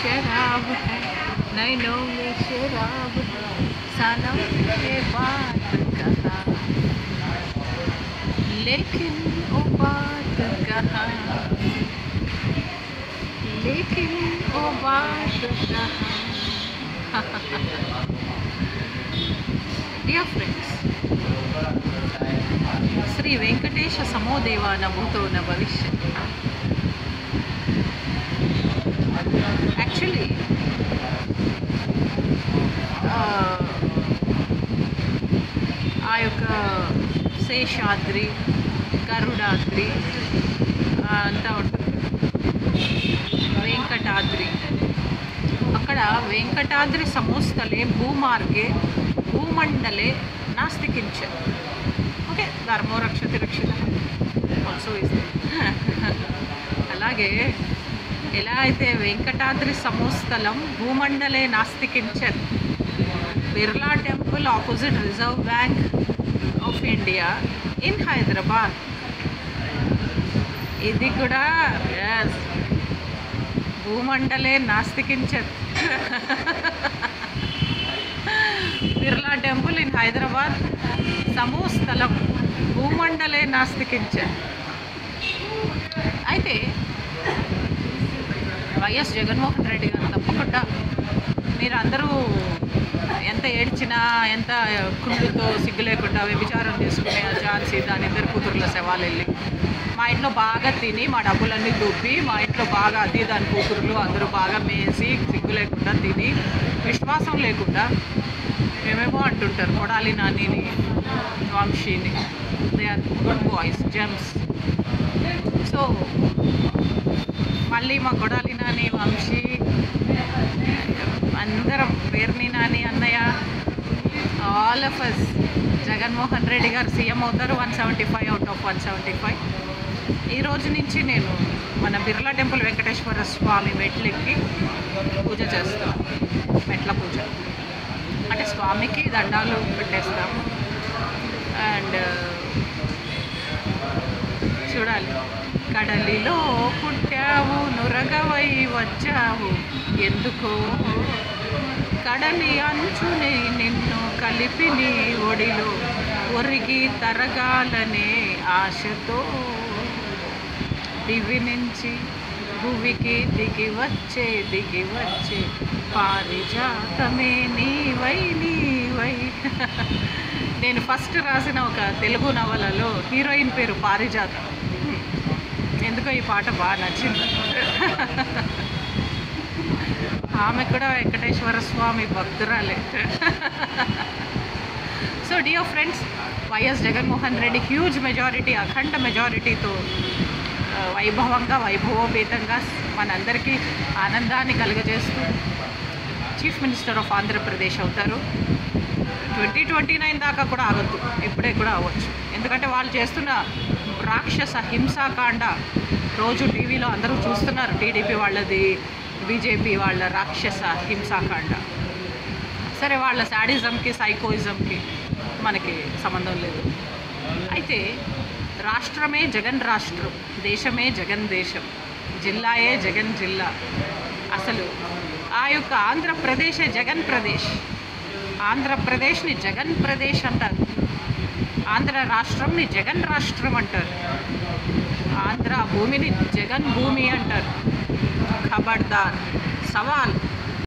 शराब है, नैनों में शराब है, सनम ये बात कहा, लेकिन वो बात कहा, लेकिन वो बात कहा. Dear friends, శ్రీ వెంకటేశ సమోదేవ నభూతో న భవిష్యత్. యాక్చువల్లీ ఆ యొక్క శేషాద్రి, గరుడాద్రి అంతా ఉంటుంది, వెంకటాద్రి. అక్కడ వెంకటాద్రి సమోస్థలే భూమార్గే భూమండలే నాస్తి కించన్. ఓకే, ధర్మో రక్షతి రక్షిత ఆల్సో ఇస్. అలాగే ఎలా అయితే వెంకటాద్రి సమోస్థలం భూమండలే నాస్తి కించన్, Birla temple opposite Reserve Bank of India in Hyderabad, ఇది కూడా భూమండలే నాస్తి కించన్. బిర్లా టెంపుల్ ఇన్ హైదరాబాద్ సమోస్థలం భూమండలే నాస్తి కించన్. అయితే వైఎస్ జగన్మోహన్ రెడ్డి గారు తప్పకుండా మీరు అందరూ ఎంత ఏడ్చినా, ఎంత కుళ్ళుతో సిగ్గు లేకుండా వ్యభిచారం చేసుకునే ఝాన్సీ దాని ఇద్దరు కూతుర్ల శవాలు వెళ్ళి మా ఇంట్లో బాగా తిని మా డబ్బులన్నీ దుబ్బి మా ఇంట్లో బాగా అది దాని కూతురులు అందరూ బాగా మేసి సిగ్గు లేకుండా తిని విశ్వాసం లేకుండా ఏమేమో అంటుంటారు. కొడాలి నానిని, వంశీని, they are good boys, gems. So మళ్ళీ మా కొడాలి నాని, వంశీ అందరం, పేర్ని నాని అన్నయ్య, all of us, Jaganmohan Reddy garu CM అవుతారు 175 అవుట్ ఆఫ్ 175. ఈ రోజు నుంచి నేను మన బిర్లా టెంపుల్ వెంకటేశ్వర స్వామి మెట్లెక్కి పూజ చేస్తాం. మెట్ల పూజ అంటే స్వామికి దండాలు పెట్టేస్తాం. అండ్ చూడాలి, కడలిలో పుట్టావు నురగవై వచ్చావు ఎందుకో, కడలి అంచుని నిన్ను కలిపి నీ ఒడిలో ఒరిగి తరగాలనే ఆశతో, దివి నుంచి భువికి దిగి వచ్చే పారిజాతమే నీవై నీవై. నేను ఫస్ట్ రాసిన ఒక తెలుగు నవలలో హీరోయిన్ పేరు పారిజాతం. ఎందుకో ఈ పాట బాగా నచ్చింది. ఆమె కూడా వెంకటేశ్వర స్వామి భక్తురాలే. So dear friends, YS Jaganmohan Reddy huge majority, అఖండ మెజారిటీతో వైభవంగా, వైభవోపేతంగా మనందరికీ ఆనందాన్ని కలుగజేస్తూ చీఫ్ మినిస్టర్ ఆఫ్ ఆంధ్రప్రదేశ్ అవుతారు. 2029 దాకా కూడా ఆగద్దు, ఇప్పుడే కూడా అవ్వచ్చు. ఎందుకంటే వాళ్ళు చేస్తున్న రాక్షస హింసాకాండ రోజు టీవీలో అందరూ చూస్తున్నారు. టీడీపీ వాళ్ళది, బీజేపీ వాళ్ళ రాక్షస హింసాకాండ. సరే, వాళ్ళ శాడిజంకి, సైకోయిజంకి మనకి సంబంధం లేదు. అయితే రాష్ట్రమే జగన్ రాష్ట్రం, దేశమే జగన్ దేశం, జిల్లాయే జగన్ జిల్లా. అసలు ఆ యొక్క ఆంధ్రప్రదేశే జగన్ ప్రదేశ్. ఆంధ్రప్రదేశ్ని జగన్ ప్రదేశ్ అంటారు, ఆంధ్ర రాష్ట్రంని జగన్ రాష్ట్రం అంటారు, ఆంధ్ర భూమిని జగన్ భూమి అంటారు. ఖబర్దార్, సవాల్